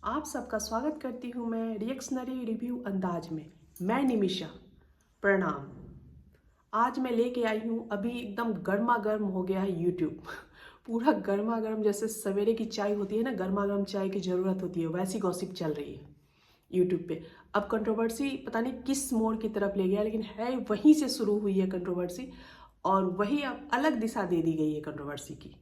आप सबका स्वागत करती हूँ मैं रिएक्शनरी रिव्यू अंदाज में। मैं निमिषा, प्रणाम। आज मैं लेके आई हूँ, अभी एकदम गर्मा गर्म हो गया है यूट्यूब। पूरा गर्मा गर्म, जैसे सवेरे की चाय होती है ना, गर्मा गर्म चाय की ज़रूरत होती है, वैसी गॉसिप चल रही है यूट्यूब पे। अब कंट्रोवर्सी पता नहीं किस मोड़ की तरफ ले गया, लेकिन है वहीं से शुरू हुई है कंट्रोवर्सी, और वही अब अलग दिशा दे दी गई है कंट्रोवर्सी की।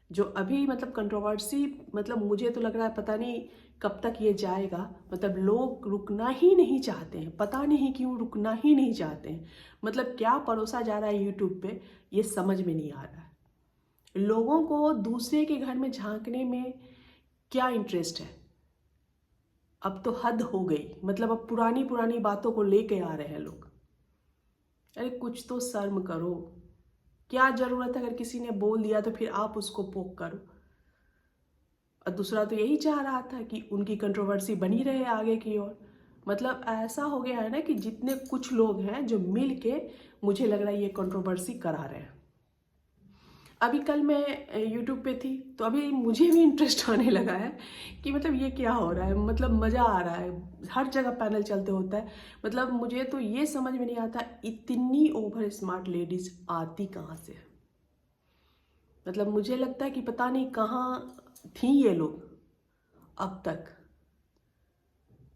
जो अभी मतलब कंट्रोवर्सी, मतलब मुझे तो लग रहा है पता नहीं कब तक ये जाएगा। मतलब लोग रुकना ही नहीं चाहते हैं, पता नहीं क्यों रुकना ही नहीं चाहते हैं। मतलब क्या परोसा जा रहा है यूट्यूब पे, ये समझ में नहीं आ रहा है। लोगों को दूसरे के घर में झांकने में क्या इंटरेस्ट है। अब तो हद हो गई, मतलब अब पुरानी पुरानी बातों को लेके आ रहे हैं लोग। अरे कुछ तो शर्म करो। क्या जरूरत है, अगर किसी ने बोल दिया तो फिर आप उसको पोक करो। और दूसरा तो यही चाह रहा था कि उनकी कंट्रोवर्सी बनी रहे आगे की ओर। मतलब ऐसा हो गया है ना कि जितने कुछ लोग हैं जो मिल के, मुझे लग रहा है ये कंट्रोवर्सी करा रहे हैं। अभी कल मैं यूट्यूब पे थी, तो अभी मुझे भी इंटरेस्ट आने लगा है कि मतलब ये क्या हो रहा है। मतलब मज़ा आ रहा है, हर जगह पैनल चलते होता है। मतलब मुझे तो ये समझ में नहीं आता इतनी ओवर स्मार्ट लेडीज आती कहाँ से। मतलब मुझे लगता है कि पता नहीं कहाँ थी ये लोग अब तक,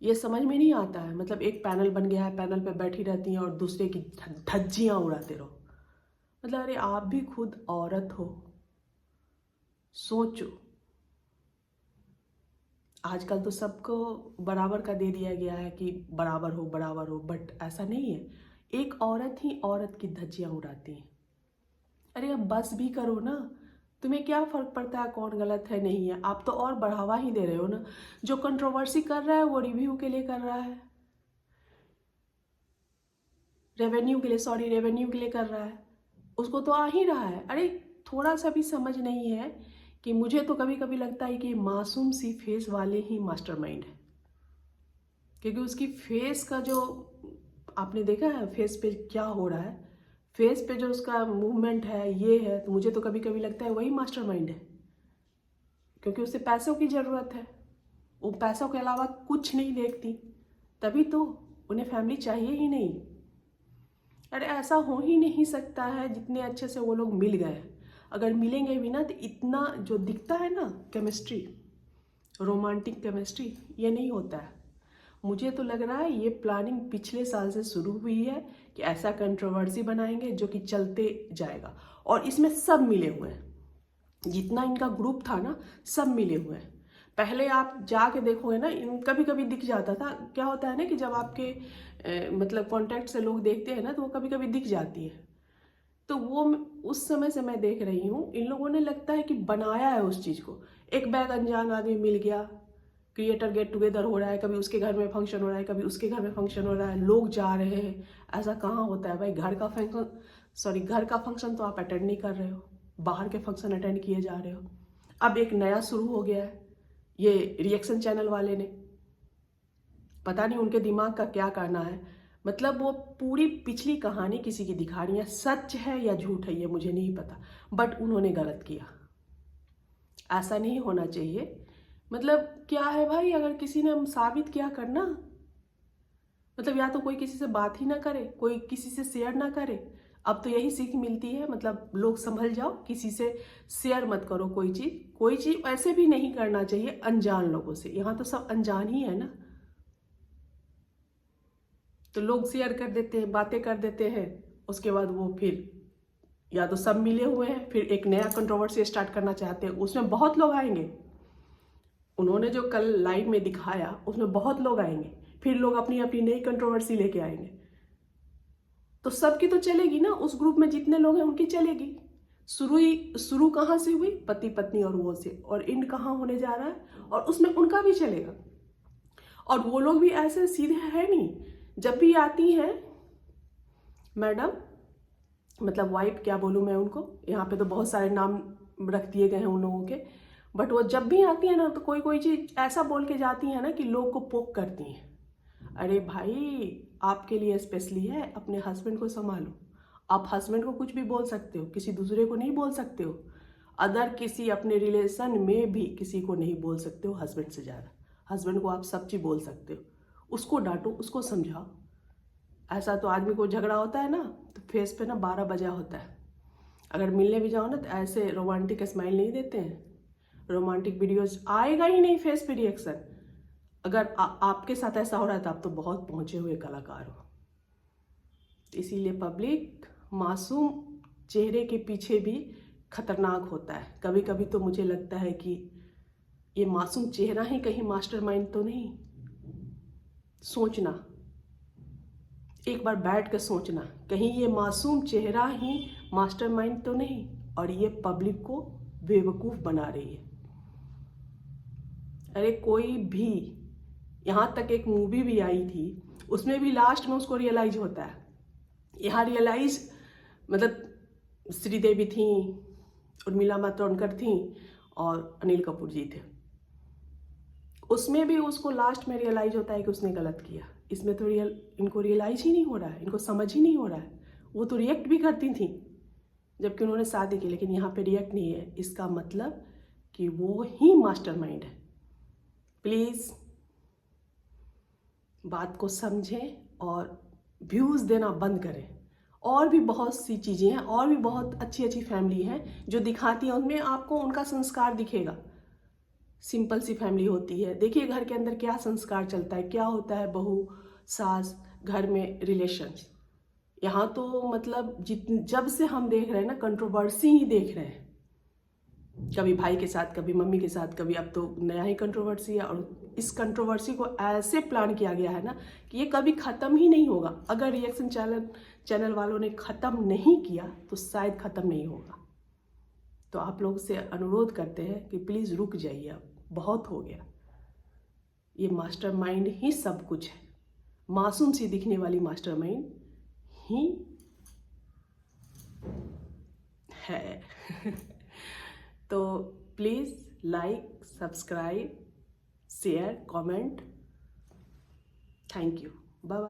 ये समझ में नहीं आता है। मतलब एक पैनल बन गया है, पैनल पे बैठी रहती हैं और दूसरे की धज्जियां उड़ाते रहो। मतलब अरे आप भी खुद औरत हो, सोचो। आजकल तो सबको बराबर का दे दिया गया है कि बराबर हो बराबर हो, बट ऐसा नहीं है। एक औरत ही औरत की धज्जियां उड़ाती है। अरे अब बस भी करो ना, तुम्हें क्या फर्क पड़ता है कौन गलत है नहीं है। आप तो और बढ़ावा ही दे रहे हो ना। जो कंट्रोवर्सी कर रहा है वो रिव्यू के लिए कर रहा है, रेवेन्यू के लिए, सॉरी रेवेन्यू के लिए कर रहा है। उसको तो आ ही रहा है। अरे थोड़ा सा भी समझ नहीं है कि मुझे तो कभी कभी लगता है कि मासूम सी फेस वाले ही मास्टरमाइंड है। क्योंकि उसकी फेस का जो, आपने देखा है फेस पे क्या हो रहा है, फेस पे जो उसका मूवमेंट है ये है, तो मुझे तो कभी कभी लगता है वही मास्टरमाइंड है। क्योंकि उसे पैसों की ज़रूरत है, वो पैसों के अलावा कुछ नहीं देखती, तभी तो उन्हें फैमिली चाहिए ही नहीं। अरे ऐसा हो ही नहीं सकता है, जितने अच्छे से वो लोग मिल गए। अगर मिलेंगे भी ना तो इतना जो दिखता है ना केमिस्ट्री, रोमांटिक केमिस्ट्री, ये नहीं होता है। मुझे तो लग रहा है ये प्लानिंग पिछले साल से शुरू हुई है कि ऐसा कंट्रोवर्सी बनाएंगे जो कि चलते जाएगा। और इसमें सब मिले हुए हैं, जितना इनका ग्रुप था ना, सब मिले हुए हैं। पहले आप जाके देखोगे ना, कभी कभी दिख जाता था। क्या होता है ना कि जब आपके मतलब कॉन्टैक्ट से लोग देखते हैं ना, तो वो कभी कभी दिख जाती है। तो वो उस समय से मैं देख रही हूँ, इन लोगों ने लगता है कि बनाया है उस चीज़ को। एक बैग अनजान आदमी मिल गया, क्रिएटर गेट टुगेदर हो रहा है, कभी उसके घर में फंक्शन हो रहा है, कभी उसके घर में फंक्शन हो रहा है, लोग जा रहे हैं। ऐसा कहाँ होता है भाई, घर का फंक्शन, सॉरी घर का फंक्शन तो आप अटेंड नहीं कर रहे हो, बाहर के फंक्शन अटेंड किए जा रहे हो। अब एक नया शुरू हो गया है, ये रिएक्शन चैनल वाले ने, पता नहीं उनके दिमाग का क्या करना है। मतलब वो पूरी पिछली कहानी किसी की दिखा रही है, सच है या झूठ है ये मुझे नहीं पता, बट उन्होंने गलत किया। ऐसा नहीं होना चाहिए। मतलब क्या है भाई, अगर किसी ने साबित किया करना, मतलब या तो कोई किसी से बात ही ना करे, कोई किसी से शेयर ना करे। अब तो यही सीख मिलती है, मतलब लोग संभल जाओ, किसी से शेयर मत करो कोई चीज ऐसे भी नहीं करना चाहिए अनजान लोगों से। यहाँ तो सब अनजान ही है ना, तो लोग शेयर कर देते हैं, बातें कर देते हैं, उसके बाद वो फिर या तो सब मिले हुए हैं, फिर एक नया कंट्रोवर्सी स्टार्ट करना चाहते हैं, उसमें बहुत लोग आएंगे। उन्होंने जो कल लाइव में दिखाया उसमें बहुत लोग आएंगे, फिर लोग अपनी अपनी नई कंट्रोवर्सी लेके आएंगे। तो सबकी तो चलेगी ना, उस ग्रुप में जितने लोग हैं उनकी चलेगी। शुरू कहाँ से हुई, पति पत्नी और वो से, और एंड कहाँ होने जा रहा है, और उसमें उनका भी चलेगा। और वो लोग भी ऐसे सीधे है नहीं, जब भी आती हैं मैडम, मतलब वाइफ क्या बोलूँ मैं उनको, यहाँ पे तो बहुत सारे नाम रख दिए गए हैं उन लोगों के, बट वो जब भी आती है ना तो कोई कोई चीज़ ऐसा बोल के जाती है ना कि लोग को पोक करती हैं। अरे भाई आपके लिए स्पेशली है, अपने हस्बैंड को संभालो। आप हस्बैंड को कुछ भी बोल सकते हो, किसी दूसरे को नहीं बोल सकते हो। अदर किसी अपने रिलेशन में भी किसी को नहीं बोल सकते हो हस्बैंड से ज़्यादा। हस्बैंड को आप सब चीज़ बोल सकते हो, उसको डांटो, उसको समझाओ। ऐसा तो आदमी को झगड़ा होता है ना तो फेस पे ना 12 बजा होता है। अगर मिलने भी जाओ ना तो ऐसे रोमांटिक स्माइल नहीं देते हैं, रोमांटिक वीडियोस आएगा ही नहीं फेस पे रिएक्शन। अगर आपके साथ ऐसा हो रहा है तो आप तो बहुत पहुंचे हुए कलाकार हो। इसीलिए पब्लिक, मासूम चेहरे के पीछे भी खतरनाक होता है। कभी कभी तो मुझे लगता है कि ये मासूम चेहरा ही कहीं मास्टरमाइंड तो नहीं। सोचना, एक बार बैठ कर सोचना, कहीं ये मासूम चेहरा ही मास्टरमाइंड तो नहीं और ये पब्लिक को बेवकूफ़ बना रही है। अरे कोई भी, यहाँ तक एक मूवी भी आई थी, उसमें भी लास्ट में उसको रियलाइज होता है। यहाँ रियलाइज मतलब श्रीदेवी थी, उर्मिला मातोंडकर थी और अनिल कपूर जी थे। उसमें भी उसको लास्ट में रियलाइज होता है कि उसने गलत किया। इसमें तो इनको रियलाइज ही नहीं हो रहा है, इनको समझ ही नहीं हो रहा है। वो तो रिएक्ट भी करती थी जबकि उन्होंने शादी की, लेकिन यहाँ पे रिएक्ट नहीं है। इसका मतलब कि वो ही मास्टरमाइंड है। प्लीज़ बात को समझें और व्यूज़ देना बंद करें। और भी बहुत सी चीज़ें हैं, और भी बहुत अच्छी अच्छी फैमिली हैं जो दिखाती हैं, उनमें आपको उनका संस्कार दिखेगा। सिंपल सी फैमिली होती है, देखिए घर के अंदर क्या संस्कार चलता है, क्या होता है बहू सास घर में रिलेशंस। यहाँ तो मतलब जब से हम देख रहे हैं ना, कंट्रोवर्सी ही देख रहे हैं। कभी भाई के साथ, कभी मम्मी के साथ, कभी अब तो नया ही कंट्रोवर्सी है। और इस कंट्रोवर्सी को ऐसे प्लान किया गया है ना कि ये कभी ख़त्म ही नहीं होगा। अगर रिएक्शन चैनल वालों ने ख़त्म नहीं किया तो शायद ख़त्म नहीं होगा। तो आप लोग से अनुरोध करते हैं कि प्लीज़ रुक जाइए, अब बहुत हो गया। ये मास्टरमाइंड ही सब कुछ है। मासूम सी दिखने वाली मास्टरमाइंड ही है। तो please like, subscribe, share, comment. Thank you. Bye bye.